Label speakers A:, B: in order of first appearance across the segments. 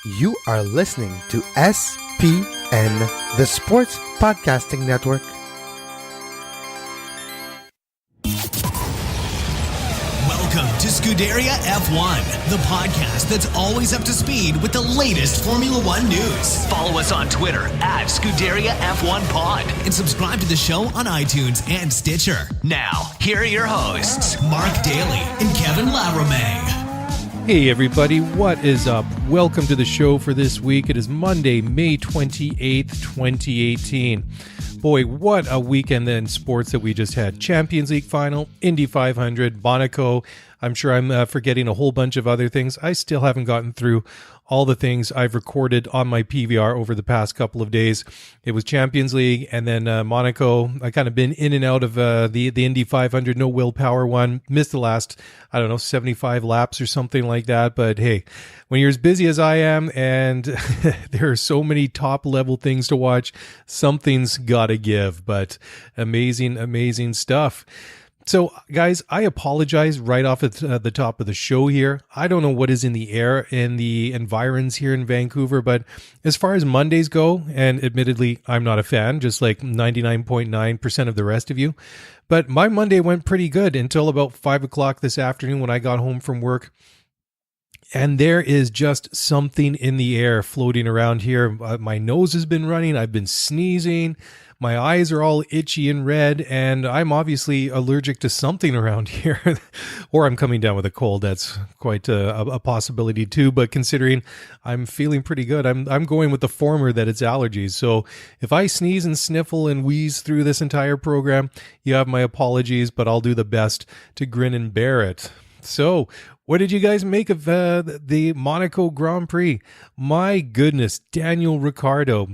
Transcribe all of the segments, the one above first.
A: You are listening to SPN, the Sports Podcasting Network.
B: Welcome to Scuderia F1, the podcast that's always up to speed with the latest Formula One news. Follow us on Twitter at Scuderia F1 Pod and subscribe to the show on iTunes and Stitcher. Now, here are your hosts, Mark Dailey and Kevin Laramée.
C: Hey everybody, what is up? Welcome to the show for this week. It is Monday, May 28th, 2018. Boy, what a weekend in sports that we just had. Champions League final, Indy 500, Monaco. I'm sure I'm forgetting a whole bunch of other things. I still haven't gotten through all the things I've recorded on my PVR over the past couple of days. It was Champions League and then Monaco. I kind of been in and out of the Indy 500, no willpower one. Missed the last, 75 laps or something like that. But hey, when you're as busy as I am and there are so many top level things to watch, something's got to give. But amazing stuff. So, guys, I apologize right off at the top of the show here. I don't know what is in the air in the environs here in Vancouver, but as far as Mondays go, and admittedly, I'm not a fan, just like 99.9% of the rest of you, but my Monday went pretty good until about 5 o'clock this afternoon when I got home from work. And there is just something in the air floating around here. My nose has been running. I've been sneezing. My eyes are all itchy and red, and I'm obviously allergic to something around here. Or I'm coming down with a cold. That's quite a possibility too. But considering I'm feeling pretty good, I'm going with the former, that it's allergies. So if I sneeze and sniffle and wheeze through this entire program, you have my apologies, but I'll do the best to grin and bear it. So, what did you guys make of the Monaco Grand Prix? My goodness, Daniel Ricciardo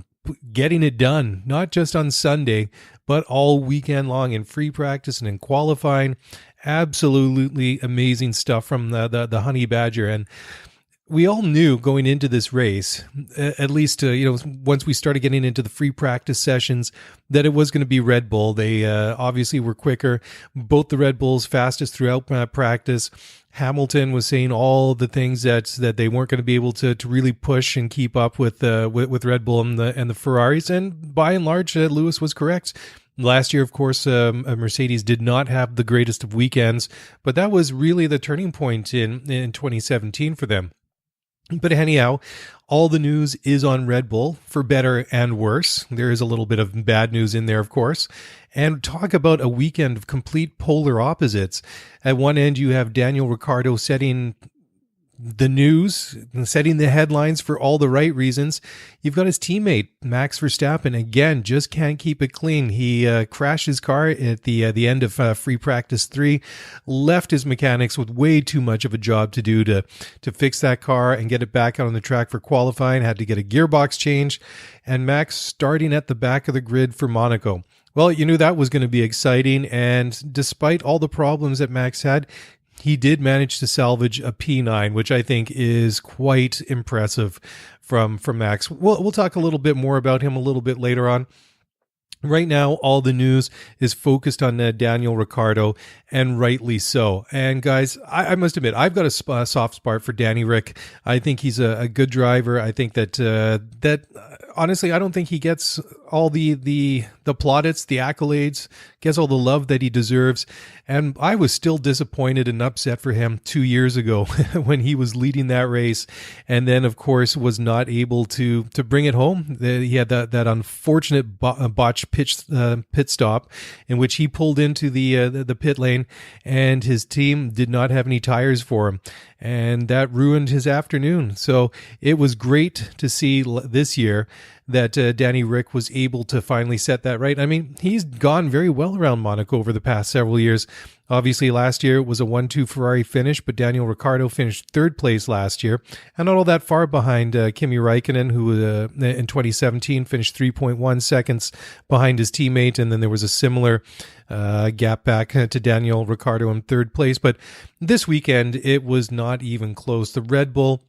C: getting it done, not just on Sunday, but all weekend long in free practice and in qualifying. Absolutely amazing stuff from the Honey Badger. And we all knew going into this race, at least, once we started getting into the free practice sessions, that it was going to be Red Bull. They obviously were quicker. Both the Red Bulls fastest throughout practice. Hamilton was saying all the things that they weren't going to be able to really push and keep up with Red Bull and the Ferraris. And by and large, Lewis was correct. Last year, of course, Mercedes did not have the greatest of weekends, but that was really the turning point in 2017 for them. But anyhow, all the news is on Red Bull, for better and worse. There is a little bit of bad news in there, of course. And talk about a weekend of complete polar opposites. At one end, you have Daniel Ricciardo setting the news, setting the headlines for all the right reasons. You've got his teammate, Max Verstappen, again, just can't keep it clean. He crashed his car at the end of free practice 3, left his mechanics with way too much of a job to do to fix that car and get it back out on the track for qualifying, had to get a gearbox change, and Max starting at the back of the grid for Monaco. Well, you knew that was going to be exciting, and despite all the problems that Max had, he did manage to salvage a P9, which I think is quite impressive from Max. We'll talk a little bit more about him a little bit later on. Right now, all the news is focused on Daniel Ricciardo, and rightly so. And guys, I must admit, I've got a soft spot for Danny Rick. I think he's a good driver. I think that honestly, I don't think he gets all the plaudits, the accolades, gets all the love that he deserves. And I was still disappointed and upset for him 2 years ago when he was leading that race, and then of course was not able to bring it home. He had that unfortunate botched pit stop in which he pulled into the pit lane, and his team did not have any tires for him, and that ruined his afternoon. So it was great to see this year that Danny Rick was able to finally set that right. I mean, he's gone very well around Monaco over the past several years. Obviously, last year it was a 1-2 Ferrari finish, but Daniel Ricciardo finished third place last year, and not all that far behind Kimi Räikkönen, who in 2017 finished 3.1 seconds behind his teammate, and then there was a similar gap back to Daniel Ricciardo in third place. But this weekend, it was not even close. The Red Bull,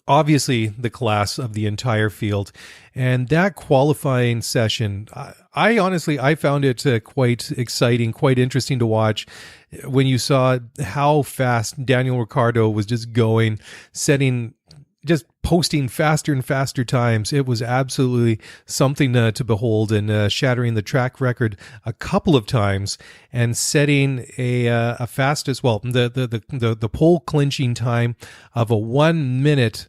C: obviously the class of the entire field, and that qualifying session, I found it quite exciting, quite interesting to watch when you saw how fast Daniel Ricciardo was just going, setting just posting faster and faster times. It was absolutely something to behold, and shattering the track record a couple of times and setting a fastest, well, the pole clinching time of a 1 minute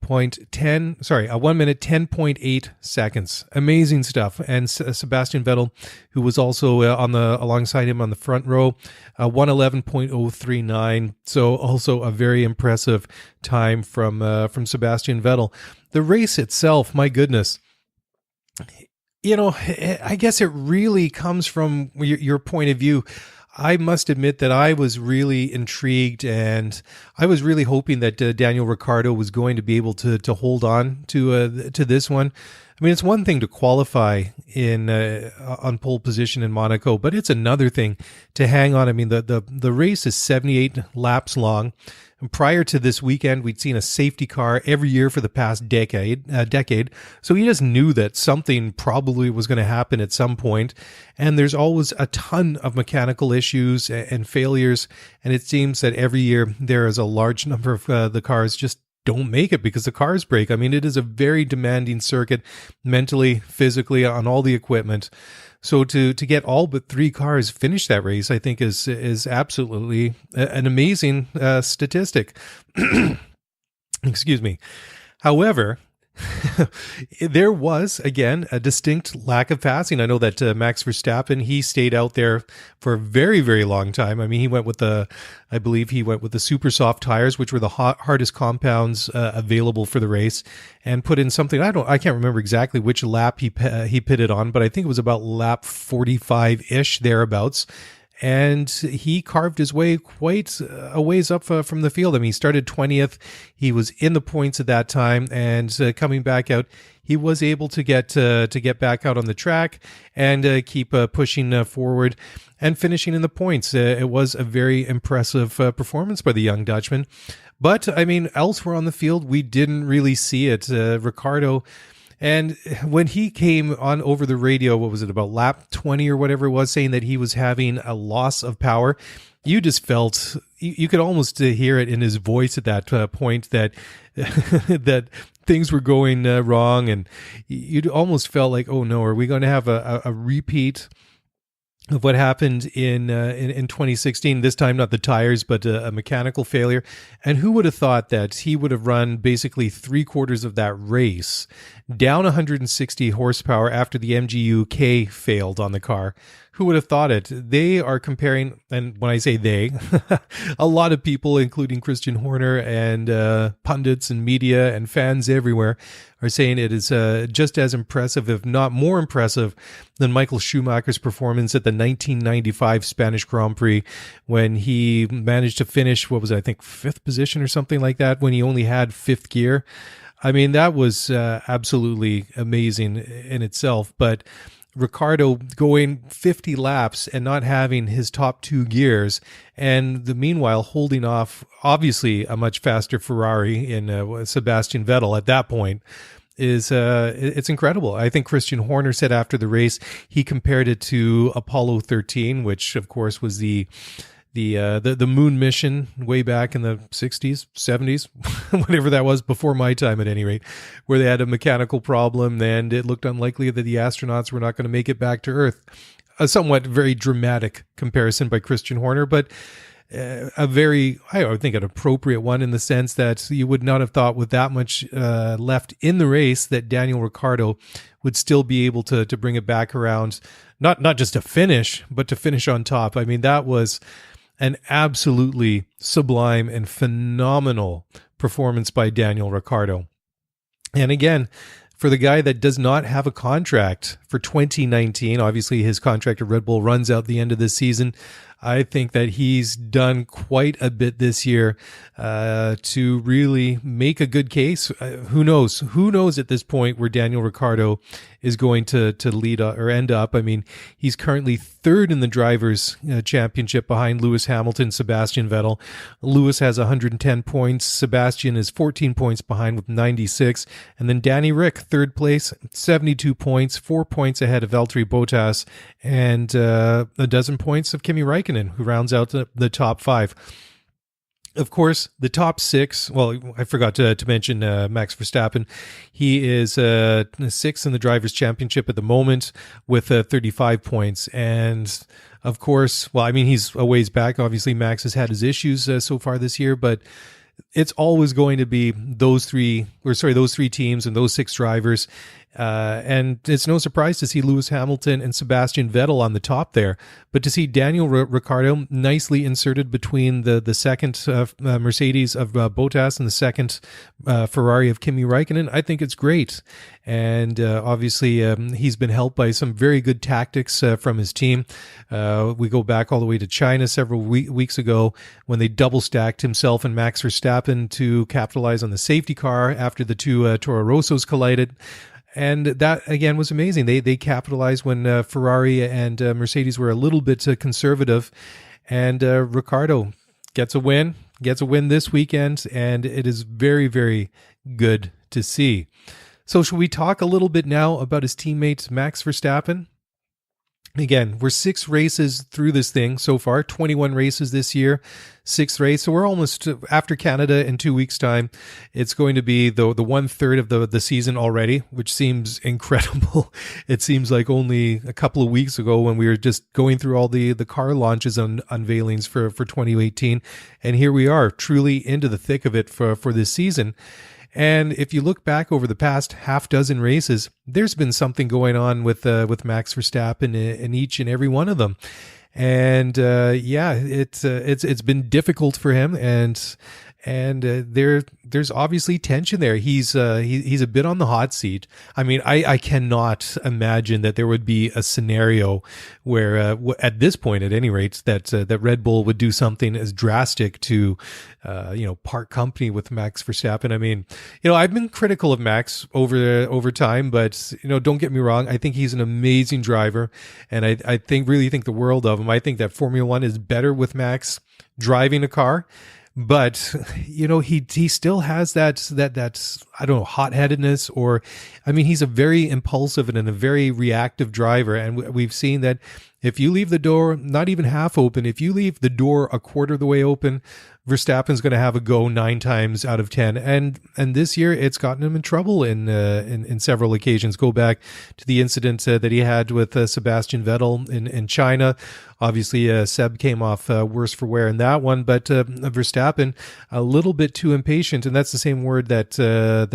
C: 10.8 seconds. Amazing stuff. And Sebastian Vettel, who was also alongside him on the front row, 1:11.039. So also a very impressive time from Sebastian Vettel. The race itself, my goodness. I guess it really comes from your point of view. I must admit that I was really intrigued, and I was really hoping that Daniel Ricciardo was going to be able to hold on to this one. I mean, it's one thing to qualify on pole position in Monaco, but it's another thing to hang on. I mean, the race is 78 laps long. And prior to this weekend, we'd seen a safety car every year for the past decade. So we just knew that something probably was going to happen at some point. And there's always a ton of mechanical issues and failures. And it seems that every year there is a large number of the cars just don't make it because the cars break. I mean, it is a very demanding circuit mentally, physically, on all the equipment. So to get all but 3 cars finish that race, I think is absolutely an amazing statistic. Excuse me. However, there was, again, a distinct lack of passing. I know that Max Verstappen, he stayed out there for a very, very long time. I mean, I believe he went with the super soft tires, which were the hardest compounds available for the race, and put in something, I can't remember exactly which lap he pitted on, but I think it was about lap 45-ish, thereabouts. And he carved his way quite a ways up from the field. I mean, he started 20th. He was in the points at that time, and coming back out, he was able to get back out on the track and keep pushing forward and finishing in the points. It was a very impressive performance by the young Dutchman. But, I mean, elsewhere on the field, we didn't really see it. Ricciardo, and when he came on over the radio, what was it, about lap 20 or whatever it was, saying that he was having a loss of power, you just felt, you could almost hear it in his voice at that point that that things were going wrong, and you almost felt like, oh no, are we going to have a repeat of what happened in 2016, this time not the tires, but a mechanical failure. And who would have thought that he would have run basically 3/4 of that race down 160 horsepower after the MGU-K failed on the car? Who would have thought it? They are comparing, and when I say they, a lot of people, including Christian Horner and pundits and media and fans everywhere, are saying it is just as impressive, if not more impressive, than Michael Schumacher's performance at the 1995 Spanish Grand Prix, when he managed to finish, what was it, I think 5th position or something like that, when he only had 5th gear. I mean, that was absolutely amazing in itself. But Ricciardo going 50 laps and not having his top 2 gears, and the meanwhile holding off obviously a much faster Ferrari in Sebastian Vettel at that point is it's incredible. I think Christian Horner said after the race, he compared it to Apollo 13, which of course was the moon mission way back in the 60s, 70s, whatever that was, before my time at any rate, where they had a mechanical problem and it looked unlikely that the astronauts were not going to make it back to Earth. A somewhat very dramatic comparison by Christian Horner, but a very, I would think, an appropriate one in the sense that you would not have thought with that much left in the race that Daniel Ricciardo would still be able to bring it back around, not just to finish, but to finish on top. I mean, that was an absolutely sublime and phenomenal performance by Daniel Ricciardo. And again, for the guy that does not have a contract for 2019, obviously his contract at Red Bull runs out the end of this season. I think that he's done quite a bit this year to really make a good case. Who knows? Who knows at this point where Daniel Ricciardo is going to lead or end up? I mean, he's currently 3rd in the Drivers' Championship behind Lewis Hamilton, Sebastian Vettel. Lewis has 110 points. Sebastian is 14 points behind with 96. And then Danny Rick, 3rd place, 72 points, 4 points ahead of Valtteri Bottas, and a dozen points of Kimi Räikkönen, who rounds out the top 5. Of course, the top six. Well, I forgot to mention Max Verstappen. He is sixth in the Drivers' Championship at the moment with 35 points. And of course, well, I mean, he's a ways back. Obviously, Max has had his issues so far this year, but it's always going to be those three teams and those six drivers. And it's no surprise to see Lewis Hamilton and Sebastian Vettel on the top there. But to see Daniel Ricciardo nicely inserted between the second Mercedes of Bottas and the second Ferrari of Kimi Räikkönen, I think it's great. And obviously, he's been helped by some very good tactics from his team. We go back all the way to China several weeks ago when they double stacked himself and Max Verstappen to capitalize on the safety car after the two Toro Rossos collided. And that, again, was amazing. They capitalized when Ferrari and Mercedes were a little bit conservative. And Ricciardo gets a win this weekend, and it is very, very good to see. So should we talk a little bit now about his teammate, Max Verstappen? Again, we're 6 races through this thing so far, 21 races this year, 6th race. So we're almost after Canada in 2 weeks' time. It's going to be the 1/3 of the season already, which seems incredible. It seems like only a couple of weeks ago when we were just going through all the car launches and unveilings for 2018. And here we are, truly into the thick of it for this season. And if you look back over the past half dozen races, there's been something going on with Max Verstappen in each and every one of them. And it's been difficult for him, and there's obviously tension there. He's a bit on the hot seat. I mean, I cannot imagine that there would be a scenario where at this point, at any rate, that Red Bull would do something as drastic to part company with Max Verstappen. I mean, I've been critical of Max over time, but don't get me wrong. I think he's an amazing driver, and I really think the world of him. I think that Formula One is better with Max driving a car. But, he still has that I don't know, hot-headedness, or, I mean, he's a very impulsive and a very reactive driver. And we've seen that if you leave the door not even half open, if you leave the door a quarter of the way open, Verstappen's going to have a go 9 times out of 10. And this year it's gotten him in trouble in several occasions. Go back to the incident that he had with Sebastian Vettel in China. Obviously, Seb came off worse for wear in that one, but Verstappen a little bit too impatient, and that's the same word that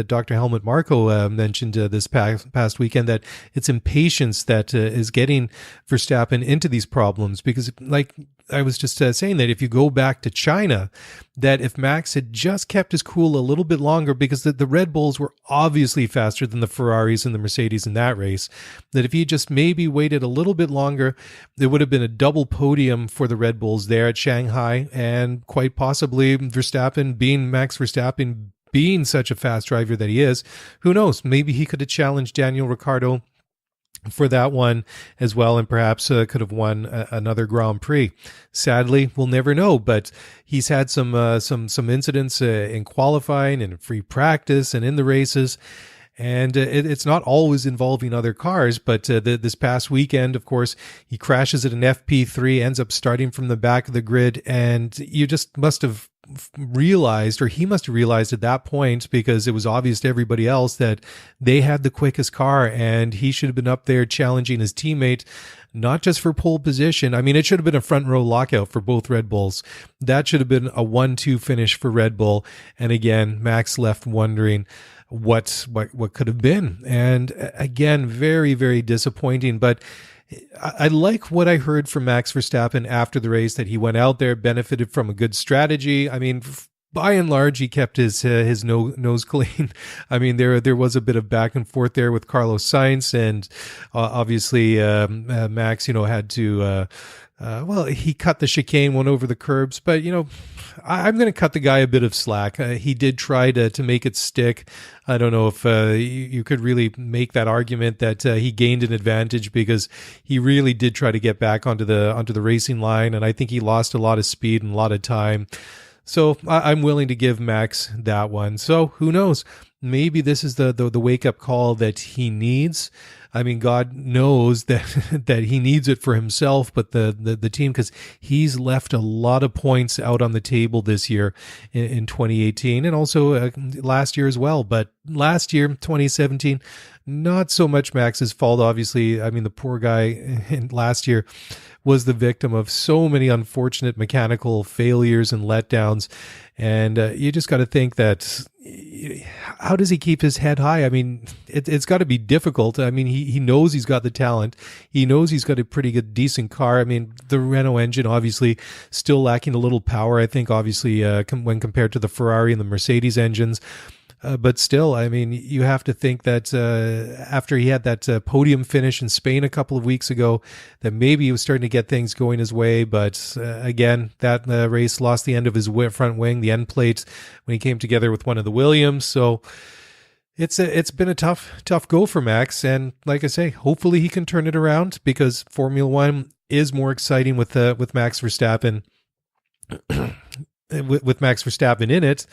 C: Dr. Helmut Marko mentioned this past weekend. That it's impatience that is getting Verstappen into these problems. Because, like I was just saying, that if you go back to China, that if Max had just kept his cool a little bit longer, because the Red Bulls were obviously faster than the Ferraris and the Mercedes in that race, that if he just maybe waited a little bit longer, there would have been a double podium for the Red Bulls there at Shanghai, and quite possibly Max Verstappen being such a fast driver that he is, who knows, maybe he could have challenged Daniel Ricciardo for that one as well, and perhaps could have won another Grand Prix. Sadly, we'll never know, but he's had some incidents in qualifying and free practice and in the races. And it's not always involving other cars, but this past weekend, of course, he crashes at an FP3, ends up starting from the back of the grid, and you just must have realized, or he must have realized at that point, because it was obvious to everybody else that they had the quickest car, and he should have been up there challenging his teammate, not just for pole position. I mean, it should have been a front row lockout for both Red Bulls. That should have been a 1-2 finish for Red Bull. And again, Max left wondering what could have been. And again, very, very disappointing. But I like what I heard from Max Verstappen after the race, that he went out there, benefited from a good strategy. I mean, by and large, he kept his nose clean. I mean, there was a bit of back and forth there with Carlos Sainz, and obviously Max, had to. He cut the chicane, went over the curbs, but I'm going to cut the guy a bit of slack. He did try to make it stick. I don't know if you could really make that argument that he gained an advantage, because he really did try to get back onto the racing line, and I think he lost a lot of speed and a lot of time. So I'm willing to give Max that one. So who knows? maybe this is the wake up call that he needs. I mean, God knows that that he needs it for himself, but the team, because he's left a lot of points out on the table this year in 2018 and also last year as well. But last year, 2017, not so much Max's fault, obviously. I mean, the poor guy last year was the victim of so many unfortunate mechanical failures and letdowns. And you just got to think that, how does he keep his head high? I mean, it's got to be difficult. I mean, he knows he's got the talent. He knows he's got a pretty good, decent car. I mean, the Renault engine, obviously, still lacking a little power, I think, obviously, when compared to the Ferrari and the Mercedes engines. But still, I mean, you have to think that after he had that podium finish in Spain a couple of weeks ago, that maybe he was starting to get things going his way. But again, that race lost the end of his front wing, the end plate, when he came together with one of the Williams. So it's been a tough go for Max. And like I say, hopefully he can turn it around, because Formula One is more exciting with Max Verstappen, with Max Verstappen in it.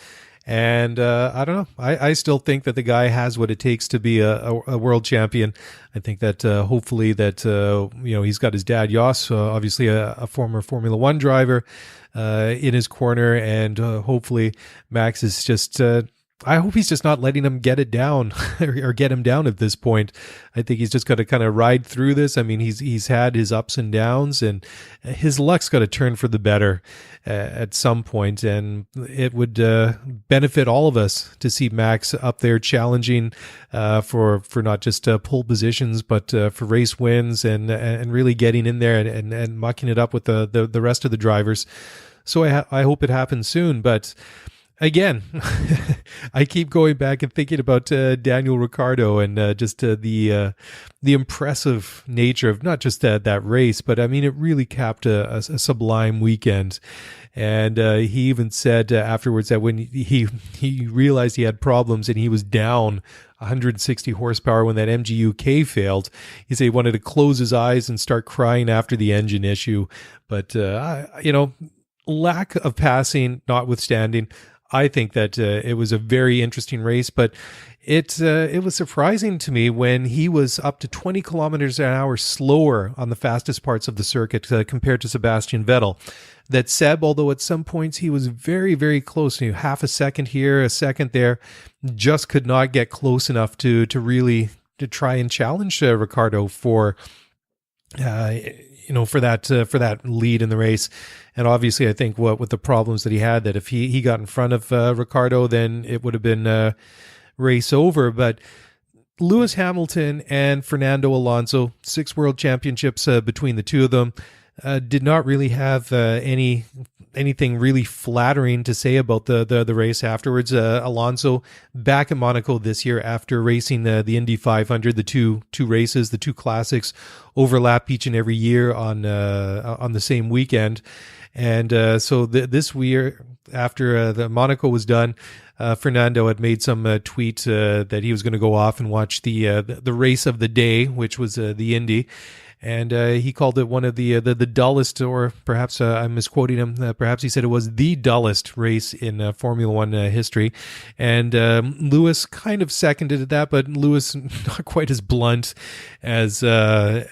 C: And I don't know. I still think that the guy has what it takes to be a world champion. I think that hopefully that he's got his dad Jos, obviously a former Formula One driver, in his corner, and hopefully Max is just. I hope he's just not letting him get it down or get him down at this point. I think he's just got to kind of ride through this. I mean, he's had his ups and downs, and his luck's got to turn for the better at some point. And it would benefit all of us to see Max up there challenging for not just pole positions, but for race wins and really getting in there and mucking it up with the rest of the drivers. So I hope it happens soon, but. Again, I keep going back and thinking about Daniel Ricciardo and just the impressive nature of not just that race, but I mean, it really capped a sublime weekend. And he even said afterwards that when he realized he had problems and he was down 160 horsepower when that MGU-K failed, he said he wanted to close his eyes and start crying after the engine issue. But, lack of passing notwithstanding, I think that it was a very interesting race, but it was surprising to me when he was up to 20 kilometers an hour slower on the fastest parts of the circuit compared to Sebastian Vettel. That Seb, although at some points he was very, very close, half a second here, a second there, just could not get close enough to really try and challenge Ricciardo for that lead in the race. And obviously, I think with the problems that he had, that if he got in front of Ricciardo, then it would have been race over. But Lewis Hamilton and Fernando Alonso, 6 world championships between the two of them, did not really have anything really flattering to say about the race afterwards. Alonso back at Monaco this year after racing the Indy 500, the two races, the two classics overlap each and every year on the same weekend. And so this year, after the Monaco was done, Fernando had made some tweet that he was going to go off and watch the race of the day, which was the Indy. And he called it one of the dullest, or perhaps I'm misquoting him. Perhaps he said it was the dullest race in Formula One history. And Lewis kind of seconded that, but Lewis not quite as blunt as Fernando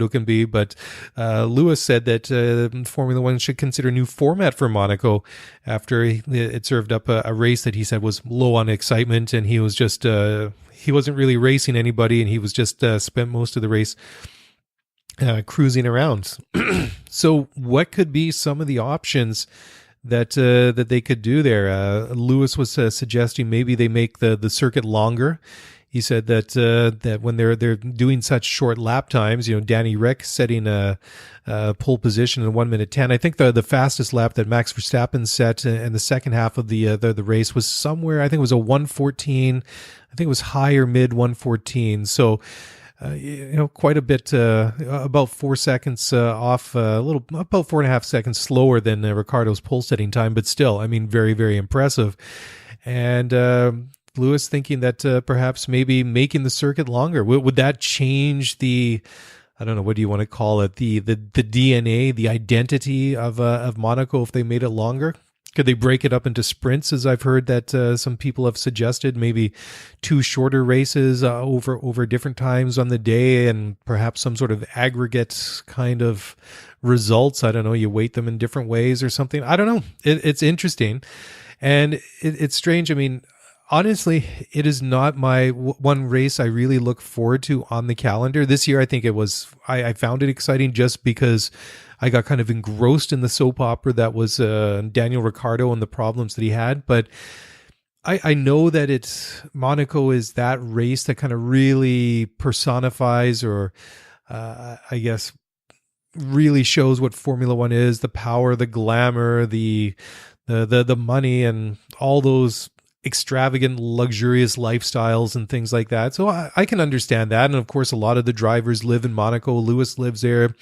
C: can be. But Lewis said that Formula One should consider a new format for Monaco after it served up a race that he said was low on excitement, and he was just. He wasn't really racing anybody, and he was just spent most of the race cruising around. So what could be some of the options that they could do there? Lewis was suggesting maybe they make the circuit longer. He said that when they're doing such short lap times, Danny Rick setting a pole position in 1:10. I think the fastest lap that Max Verstappen set in the second half of the race was somewhere. I think it was a 1:14. I think it was high or mid 1:14. So. Quite a bit, about 4 seconds off, about 4.5 seconds slower than Ricciardo's pole setting time, but still, I mean, very, very impressive. And Lewis thinking that perhaps maybe making the circuit longer, would that change the, I don't know, what do you want to call it, the DNA, the identity of Monaco if they made it longer? Could they break it up into sprints, as I've heard that some people have suggested? Maybe 2 shorter races over different times on the day, and perhaps some sort of aggregate kind of results. I don't know. You weight them in different ways or something. I don't know. It's interesting, and it's strange. I mean, honestly, it is not my one race I really look forward to on the calendar. This year, I think it was, I found it exciting just because I got kind of engrossed in the soap opera that was Daniel Ricciardo and the problems that he had. But I know that Monaco is that race that kind of really personifies, or I guess really shows what Formula One is: the power, the glamour, the money, and all those extravagant, luxurious lifestyles and things like that. So I can understand that. And of course, a lot of the drivers live in Monaco. Lewis lives there.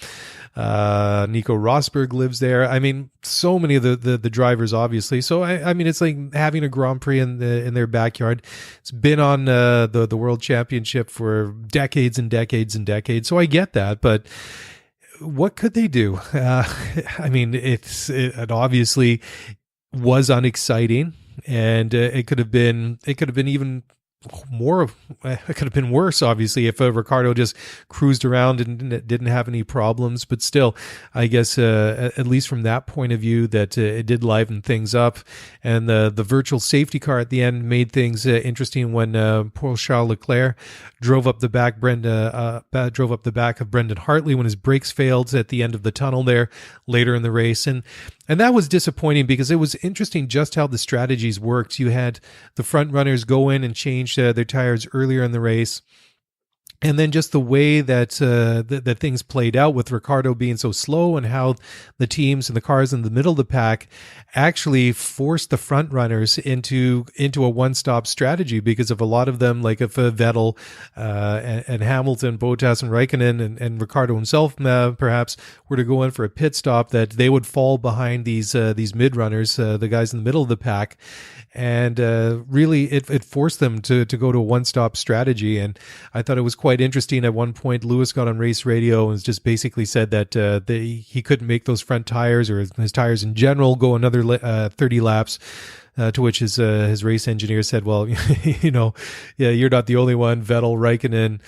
C: Nico Rosberg lives there. I mean, so many of the drivers, obviously. So I mean, it's like having a Grand Prix in their backyard. It's been on the World Championship for decades and decades and decades. So I get that, but what could they do? I mean, it obviously was unexciting. And it could have been even more. It could have been worse, obviously, if Ricciardo just cruised around and didn't have any problems. But still, I guess at least from that point of view, that it did liven things up. And the virtual safety car at the end made things interesting when poor Charles Leclerc drove up the back of Brendan Hartley when his brakes failed at the end of the tunnel there later in the race. And that was disappointing because it was interesting just how the strategies worked. You had the front runners go in and change their tires earlier in the race. And then just the way that that things played out with Ricciardo being so slow, and how the teams and the cars in the middle of the pack actually forced the front runners into a one-stop strategy, because of a lot of them, like if Vettel and Hamilton, Bottas and Raikkonen and Ricciardo himself perhaps were to go in for a pit stop, that they would fall behind these mid runners, the guys in the middle of the pack. And really, it forced them to go to a one-stop strategy. And I thought it was quite interesting. At one point, Lewis got on race radio and just basically said that he couldn't make those front tires, or his tires in general, go another 30 laps. To which his race engineer said, well, yeah, you're not the only one. Vettel, Raikkonen,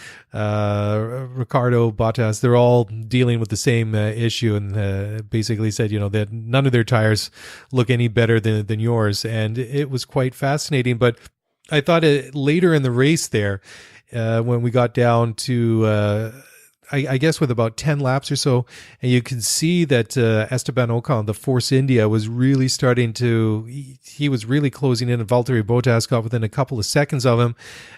C: Ricciardo, Bottas, they're all dealing with the same issue, and basically said, that none of their tires look any better than yours. And it was quite fascinating. But I thought later in the race there, when we got down to I guess with about 10 laps or so, and you can see that Esteban Ocon, the Force India, was really he was really closing in, and Valtteri Bottas got within a couple of seconds of him.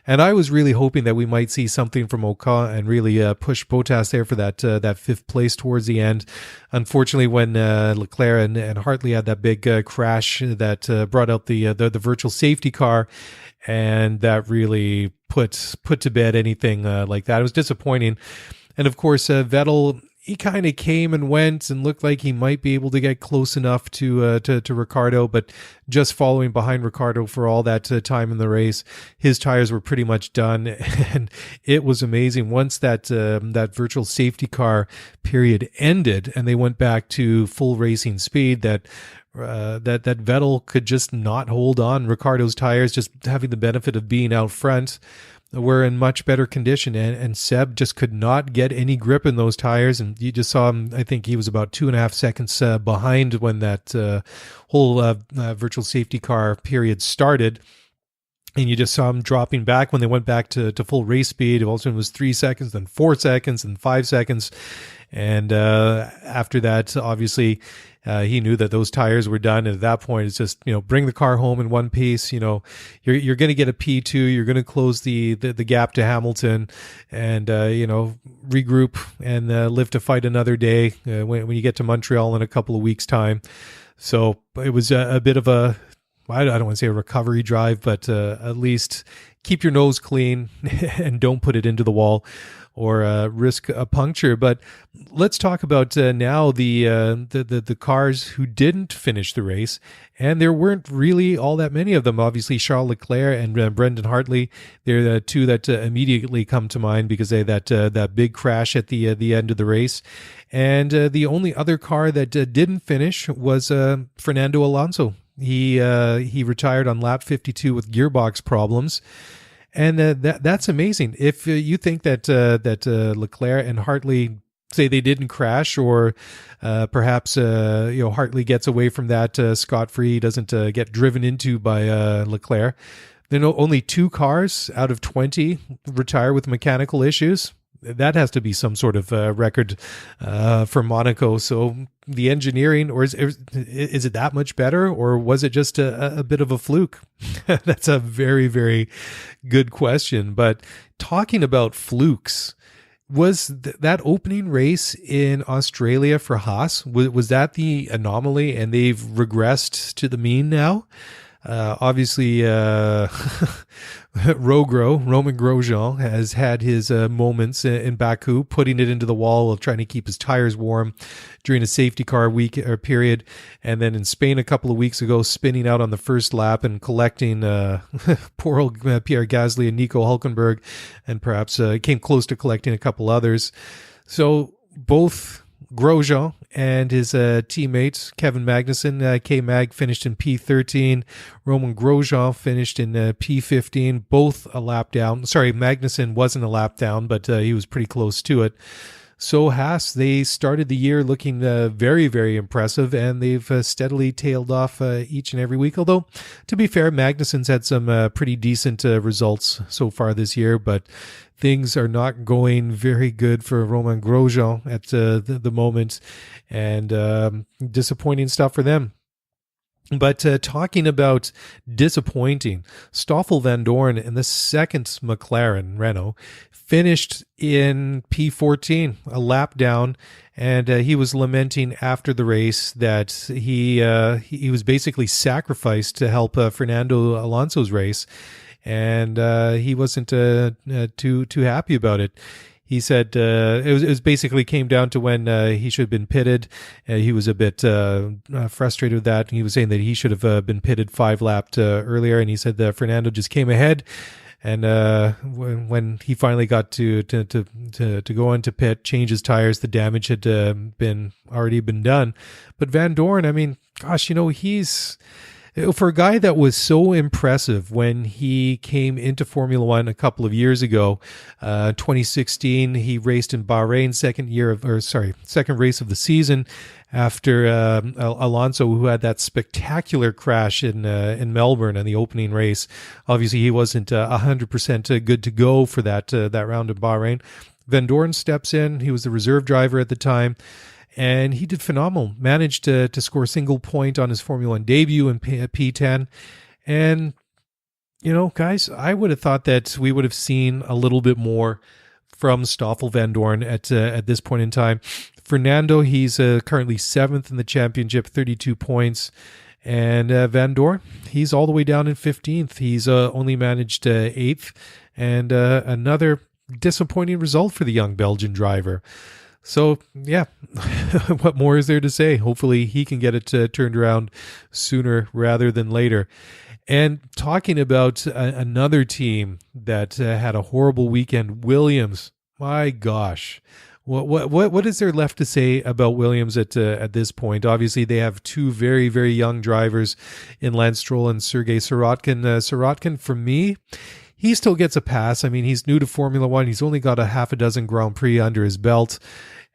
C: And I was really hoping that we might see something from Ocon and really push Bottas there for that fifth place towards the end. Unfortunately, when Leclerc and Hartley had that big crash that brought out the virtual safety car, and that really put to bed anything like that. It was disappointing. And of course, Vettel, he kind of came and went and looked like he might be able to get close enough to Ricciardo, but just following behind Ricciardo for all that time in the race, his tires were pretty much done. And it was amazing. Once that virtual safety car period ended and they went back to full racing speed, that Vettel could just not hold on. Ricciardo's tires, just having the benefit of being out front, were in much better condition, and Seb just could not get any grip in those tires. And you just saw him, I think he was about 2.5 seconds behind when that whole virtual safety car period started. And you just saw him dropping back when they went back to full race speed. Also, it was 3 seconds, then 4 seconds, and 5 seconds. And after that, obviously, he knew that those tires were done. And at that point, it's just, bring the car home in one piece. You're going to get a P2. You're going to close the gap to Hamilton, and, regroup and live to fight another day when you get to Montreal in a couple of weeks' time. So it was a bit of I don't want to say a recovery drive, but at least keep your nose clean and don't put it into the wall or risk a puncture. But let's talk about now the cars who didn't finish the race, and there weren't really all that many of them. Obviously, Charles Leclerc and Brendan Hartley, they're the two that immediately come to mind because they had that big crash at the end of the race. And the only other car that didn't finish was Fernando Alonso. He retired on lap 52 with gearbox problems. And that's amazing. If you think that Leclerc and Hartley say they didn't crash, or perhaps Hartley gets away from that scot-free, doesn't get driven into by Leclerc, then only 2 cars out of 20 retire with mechanical issues. That has to be some sort of record for Monaco. So the engineering, or is it that much better, or was it just a bit of a fluke? That's a very, very good question. But talking about flukes, was that opening race in Australia for Haas, was that the anomaly and they've regressed to the mean now? Obviously, Romain Grosjean has had his moments in Baku, putting it into the wall while trying to keep his tires warm during a safety car week or period. And then in Spain a couple of weeks ago, spinning out on the first lap and collecting poor old Pierre Gasly and Nico Hulkenberg, and perhaps came close to collecting a couple others. So both Grosjean and his teammate Kevin Magnussen, K-Mag, finished in P13. Romain Grosjean finished in P15, both a lap down. Sorry, Magnussen wasn't a lap down, but he was pretty close to it. So Haas, they started the year looking very, very impressive, and they've steadily tailed off each and every week. Although, to be fair, Magnussen's had some pretty decent results so far this year, but things are not going very good for Romain Grosjean at the moment, and disappointing stuff for them. But talking about disappointing, Stoffel Vandoorne in the second McLaren Renault finished in P14, a lap down, and he was lamenting after the race that he was basically sacrificed to help Fernando Alonso's race, and he wasn't too happy about it. He said it was basically came down to when he should have been pitted. He was a bit frustrated with that. He was saying that he should have been pitted 5 laps earlier, and he said that Fernando just came ahead. And when he finally got to go into pit, change his tires, the damage had already been done. But Vandoorne, I mean, gosh, he's, for a guy that was so impressive when he came into Formula One a couple of years ago, 2016, he raced in Bahrain, second race of the season, after Alonso, who had that spectacular crash in Melbourne in the opening race. Obviously, he wasn't 100% good to go for that round in Bahrain. Vandoorne steps in. He was the reserve driver at the time, and he did phenomenal. Managed to score a single point on his Formula One debut in P10. And, guys, I would have thought that we would have seen a little bit more from Stoffel Vandoorne at this point in time. Fernando, he's currently 7th in the championship, 32 points. And Vandoorne, he's all the way down in 15th. He's only managed 8th. And another disappointing result for the young Belgian driver. So, yeah, what more is there to say? Hopefully he can get it turned around sooner rather than later. And talking about another team that had a horrible weekend, Williams, my gosh. What is there left to say about Williams at this point? Obviously, they have 2 very, very young drivers in Lance Stroll and Sergei Sirotkin. Sirotkin, for me, he still gets a pass. I mean, he's new to Formula One. He's only got a half a dozen Grand Prix under his belt.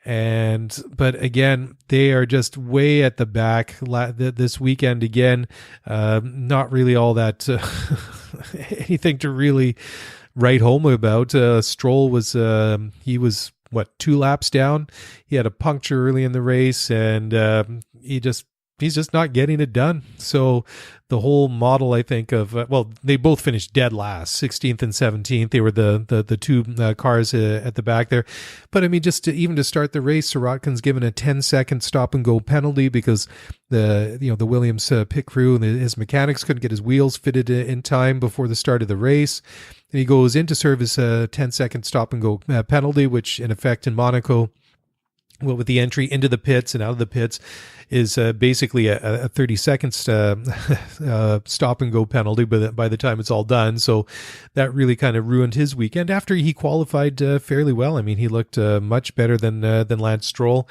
C: But again, they are just way at the back this weekend again. Not really all that anything to really write home about. Stroll was, he was 2 laps down. He had a puncture early in the race, and he's just not getting it done. So the whole model, I think, of they both finished dead last, 16th and 17th. They were the 2 cars at the back there. But I mean, just to start the race, Sirotkin's given a 10-second stop and go penalty because the Williams pit crew and his mechanics couldn't get his wheels fitted in time before the start of the race. And he goes in to serve his 10-second stop and go penalty, which in effect in Monaco, with the entry into the pits and out of the pits, is basically a 30-second stop and go penalty by the time it's all done. So that really kind of ruined his weekend after he qualified fairly well. I mean, he looked much better than Lance Stroll.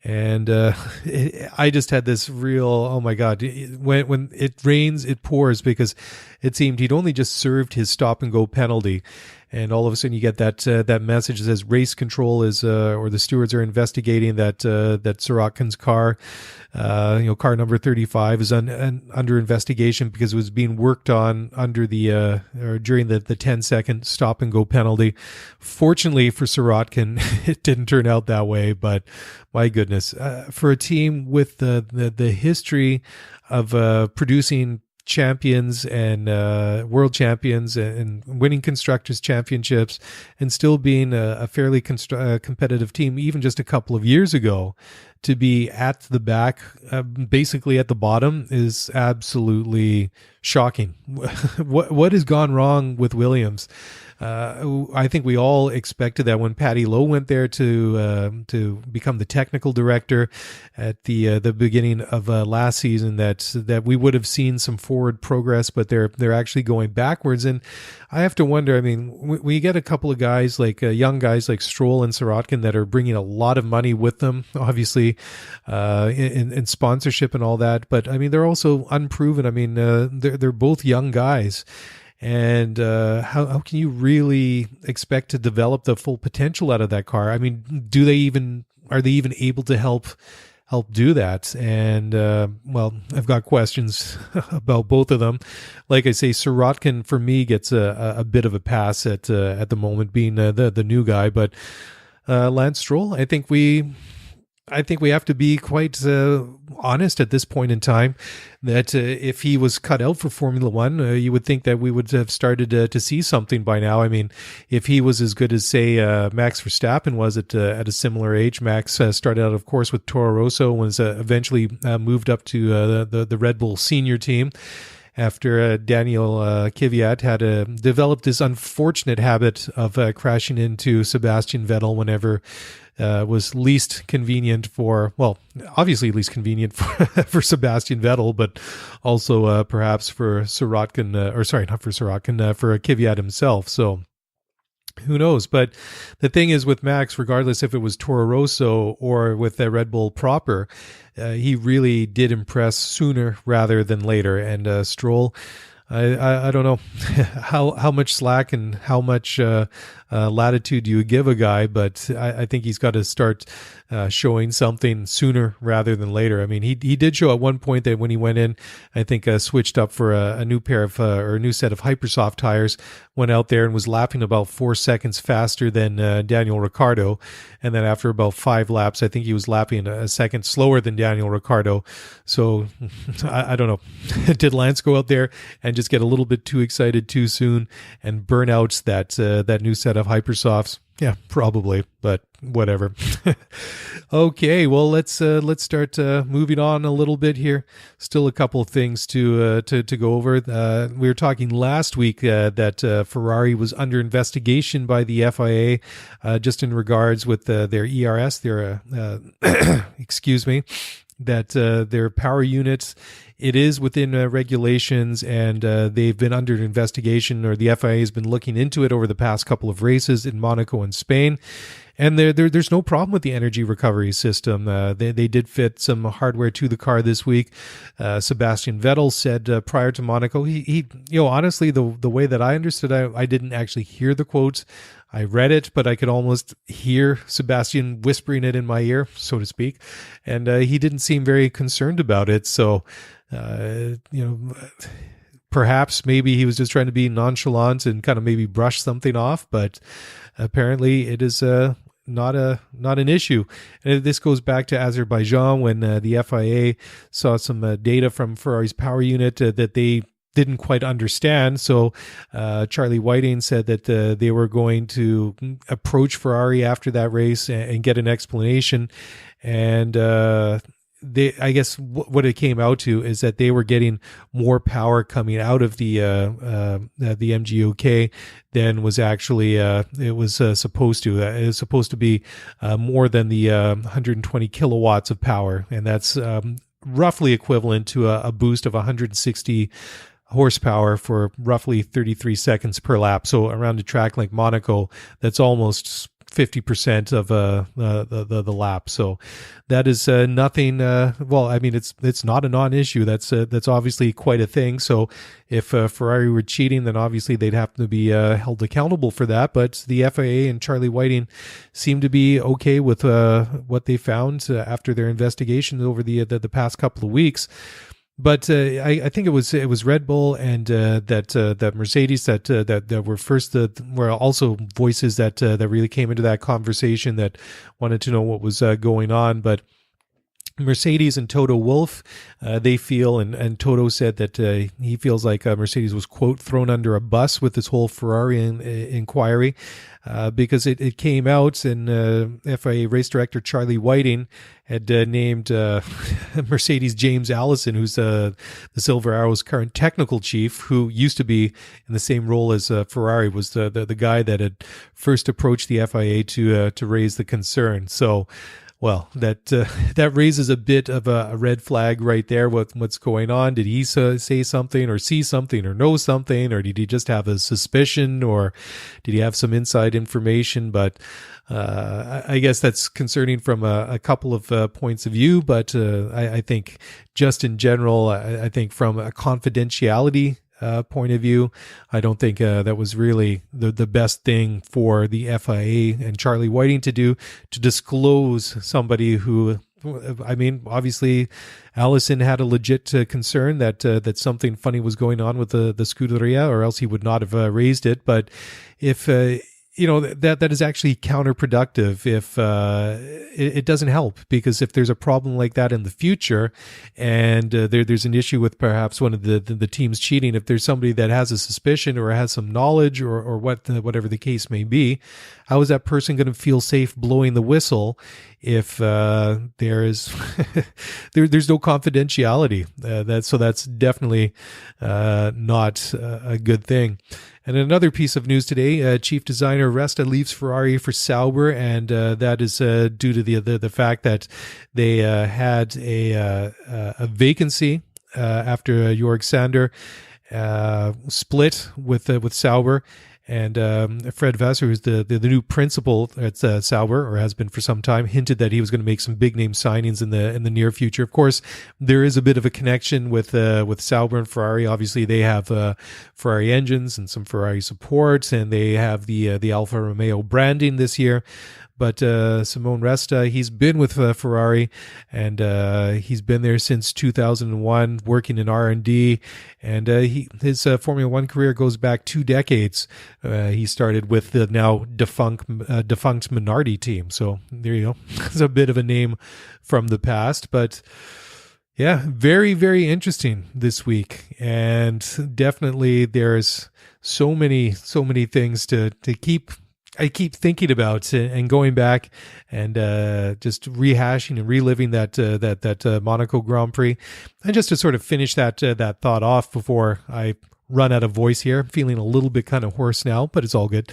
C: And I just had this real, oh my God, when it rains, it pours, because it seemed he'd only just served his stop and go penalty. And all of a sudden you get that message that says race control is, or the stewards are investigating that Sirotkin's car, car number 35 is under investigation because it was being worked on under or during the 10-second stop and go penalty. Fortunately for Sirotkin, it didn't turn out that way, but my goodness, for a team with the history of producing champions and world champions and winning constructors championships and still being a fairly competitive team even just a couple of years ago, to be at the back, basically at the bottom, is absolutely shocking. What has gone wrong with Williams? I think we all expected that when Paddy Lowe went there to become the technical director at the beginning of last season, that we would have seen some forward progress, but they're actually going backwards. And I have to wonder, I mean, we get a couple of guys like young guys like Stroll and Sirotkin that are bringing a lot of money with them, obviously, in sponsorship and all that. But I mean, they're also unproven. I mean, they're both young guys. And how can you really expect to develop the full potential out of that car? I mean, are they even able to help do that? And well, I've got questions about both of them. Like I say, Sirotkin for me gets a bit of a pass at the moment, being the new guy. But Lance Stroll, I think we have to be quite honest at this point in time that if he was cut out for Formula One, you would think that we would have started to see something by now. I mean, if he was as good as, say, Max Verstappen was at a similar age. Max started out, of course, with Toro Rosso, was eventually moved up to the Red Bull senior team after Daniel Kvyat had developed this unfortunate habit of crashing into Sebastian Vettel whenever was least convenient obviously least convenient for Sebastian Vettel, but also perhaps for Sirotkin, for Kvyat himself. So who knows? But the thing is with Max, regardless if it was Toro Rosso or with Red Bull proper, he really did impress sooner rather than later. And Stroll, I don't know how much slack and how much latitude you give a guy, but I think he's got to start showing something sooner rather than later. I mean, he did show at one point that when he went in, I think switched up for a new pair of or a new set of Hypersoft tires, went out there and was lapping about 4 seconds faster than Daniel Ricciardo. And then after about 5 laps, I think he was lapping a second slower than Daniel Ricciardo. So I don't know. Did Lance go out there and just get a little bit too excited too soon and burn out that new set of Hypersofts? Yeah, probably, but whatever. Okay, well, let's start moving on a little bit here. Still a couple of things to go over. We were talking last week that Ferrari was under investigation by the FIA, just in regards with their ERS, their excuse me, that their power units. It is within regulations, and they've been under investigation, or the FIA has been looking into it over the past couple of races in Monaco and Spain. And there's no problem with the energy recovery system. They did fit some hardware to the car this week. Sebastian Vettel said prior to Monaco, he honestly, the way that I understood, I didn't actually hear the quotes. I read it, but I could almost hear Sebastian whispering it in my ear, so to speak. And he didn't seem very concerned about it. So, perhaps maybe he was just trying to be nonchalant and kind of maybe brush something off, but apparently it is not an issue. And this goes back to Azerbaijan when the FIA saw some data from Ferrari's power unit that they didn't quite understand. So Charlie Whiting said that they were going to approach Ferrari after that race and get an explanation. And I guess what it came out to is that they were getting more power coming out of the MGU-K than was actually it was supposed to. It was supposed to be more than the 120 kilowatts of power, and that's roughly equivalent to a boost of 160 horsepower for roughly 33 seconds per lap. So around a track like Monaco, that's almost 50% of the lap. So that is nothing. Well, I mean, it's not a non-issue. That's obviously quite a thing. So if Ferrari were cheating, then obviously they'd have to be held accountable for that. But the FIA and Charlie Whiting seem to be okay with what they found after their investigation over the past couple of weeks. But I think it was Red Bull and that Mercedes that were first were also voices that really came into that conversation that wanted to know what was going on. But Mercedes and Toto Wolff, they feel, and Toto said that he feels like Mercedes was, quote, thrown under a bus with this whole Ferrari inquiry because it came out, and FIA race director Charlie Whiting had named Mercedes James Allison, who's the Silver Arrow's current technical chief, who used to be in the same role as Ferrari, was the guy that had first approached the FIA to raise the concern. So, well, that raises a bit of a red flag right there. What's going on? Did he say something or see something or know something, or did he just have a suspicion, or did he have some inside information? But I guess that's concerning from a couple of points of view. But I think just in general, I think from a confidentiality point of view, I don't think that was really the best thing for the FIA and Charlie Whiting to do, to disclose somebody who, I mean, obviously Allison had a legit concern that something funny was going on with the Scuderia, or else he would not have raised it. But if that is actually counterproductive if it doesn't help, because if there's a problem like that in the future and there's an issue with perhaps one of the teams cheating, if there's somebody that has a suspicion or has some knowledge or whatever the case may be, how is that person going to feel safe blowing the whistle if there's no confidentiality? So that's definitely not a good thing. And another piece of news today, chief designer Resta leaves Ferrari for Sauber, and that is due to the fact that they had a vacancy after Jorg Sander split with Sauber. And Fred Vassar, who's the new principal at Sauber, or has been for some time, hinted that he was going to make some big name signings in the near future. Of course, there is a bit of a connection with Sauber and Ferrari. Obviously, they have Ferrari engines and some Ferrari support, and they have the Alfa Romeo branding this year. But Simone Resta, he's been with Ferrari, and he's been there since 2001, working in R&D. And his Formula One career goes back 2 decades. He started with the now defunct Minardi team. So there you go. It's a bit of a name from the past, but yeah, very, very interesting this week. And definitely there's so many things to keep. I keep thinking about and going back and just rehashing and reliving that Monaco Grand Prix. And just to sort of finish that thought off before I run out of voice here, I'm feeling a little bit kind of hoarse now, but it's all good.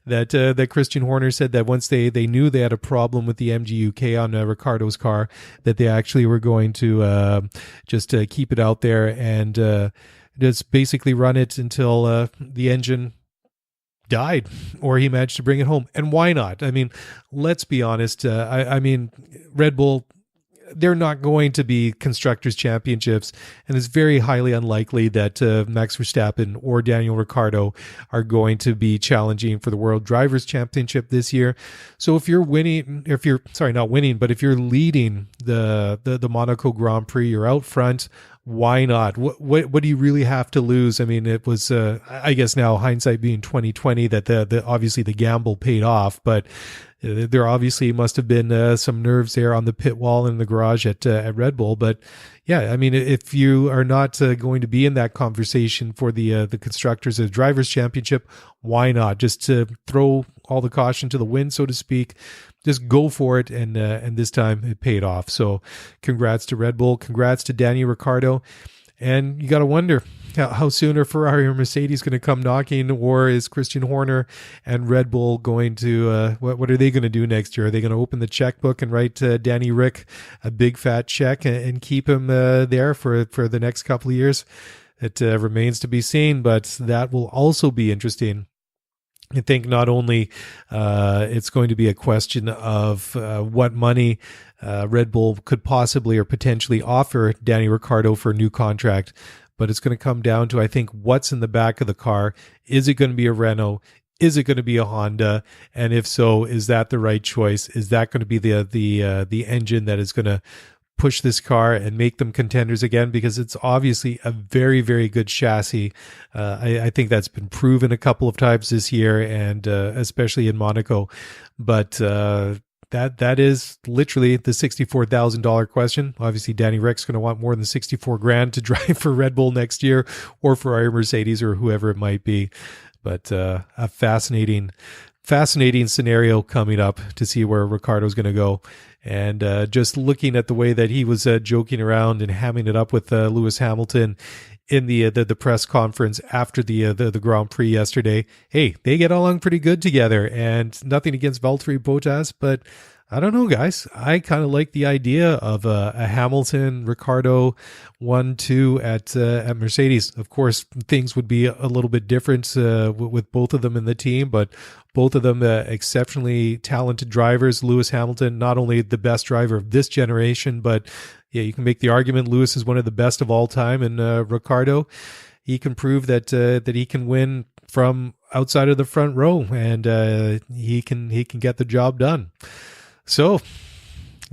C: That Christian Horner said that once they knew they had a problem with the MGU-K on Ricciardo's car, that they actually were going to just keep it out there and just basically run it until the engine died, or he managed to bring it home. And why not? I mean, let's be honest. I mean, Red Bull, they're not going to be Constructors' Championships, and it's very highly unlikely that Max Verstappen or Daniel Ricciardo are going to be challenging for the World Drivers' Championship this year. So if you're leading the Monaco Grand Prix, you're out front. Why not? What do you really have to lose? I mean, it was, I guess now hindsight being 2020, that obviously the gamble paid off, but there obviously must have been some nerves there on the pit wall in the garage at Red Bull. But yeah, I mean, if you are not going to be in that conversation for the Constructors of Drivers' Championship, why not just throw all the caution to the wind, so to speak? Just go for it, and this time it paid off. So congrats to Red Bull, congrats to Danny Ricciardo, and you got to wonder how soon are Ferrari or Mercedes going to come knocking, or is Christian Horner and Red Bull going to, what are they going to do next year? Are they going to open the checkbook and write Danny Rick a big fat check and keep him there for the next couple of years? It remains to be seen, but that will also be interesting. I think not only it's going to be a question of what money Red Bull could possibly or potentially offer Danny Ricciardo for a new contract, but it's going to come down to, I think, what's in the back of the car. Is it going to be a Renault? Is it going to be a Honda? And if so, is that the right choice? Is that going to be the engine that is going to push this car and make them contenders again? Because it's obviously a very, very good chassis. I think that's been proven a couple of times this year, and especially in Monaco. But that is literally the $64,000 question. Obviously, Danny Ric's going to want more than $64,000 to drive for Red Bull next year, or for our Mercedes, or whoever it might be. But a fascinating scenario coming up to see where Ricciardo's going to go. And just looking at the way that he was joking around and hamming it up with Lewis Hamilton in the press conference after the Grand Prix yesterday. Hey, they get along pretty good together, and nothing against Valtteri Bottas, but I don't know, guys. I kind of like the idea of a Hamilton, Ricciardo 1-2 at Mercedes. Of course, things would be a little bit different with both of them in the team, but both of them exceptionally talented drivers. Lewis Hamilton, not only the best driver of this generation, but yeah, you can make the argument Lewis is one of the best of all time, and Ricciardo, he can prove that he can win from outside of the front row, and he can get the job done. So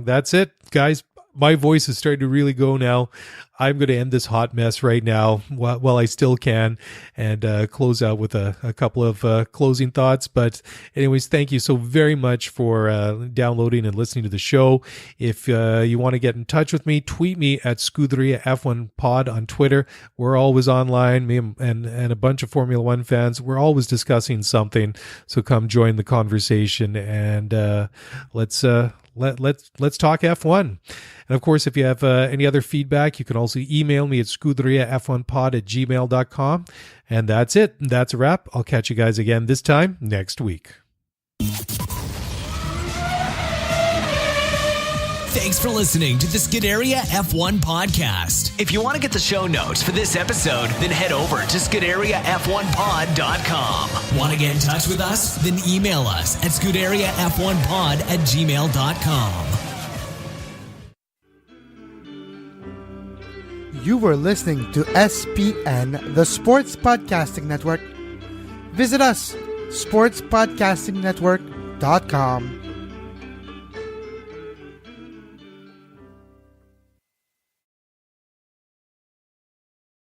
C: that's it, guys. My voice is starting to really go now. I'm going to end this hot mess right now while I still can, and close out with a couple of closing thoughts. But anyways, thank you so very much for downloading and listening to the show. If you want to get in touch with me, tweet me at Scuderia F1 Pod on Twitter. We're always online, me and a bunch of Formula One fans. We're always discussing something. So come join the conversation, and let's talk F1. And of course, if you have any other feedback, you can also email me at scuderiaf1pod@gmail.com. And that's it. That's a wrap. I'll catch you guys again this time next week.
B: Thanks for listening to the Scuderia F1 podcast. If you want to get the show notes for this episode, then head over to scuderiaf1pod.com. Want to get in touch with us? Then email us at scuderiaf1pod@gmail.com.
A: You were listening to SPN, the Sports Podcasting Network. Visit us, sportspodcastingnetwork.com.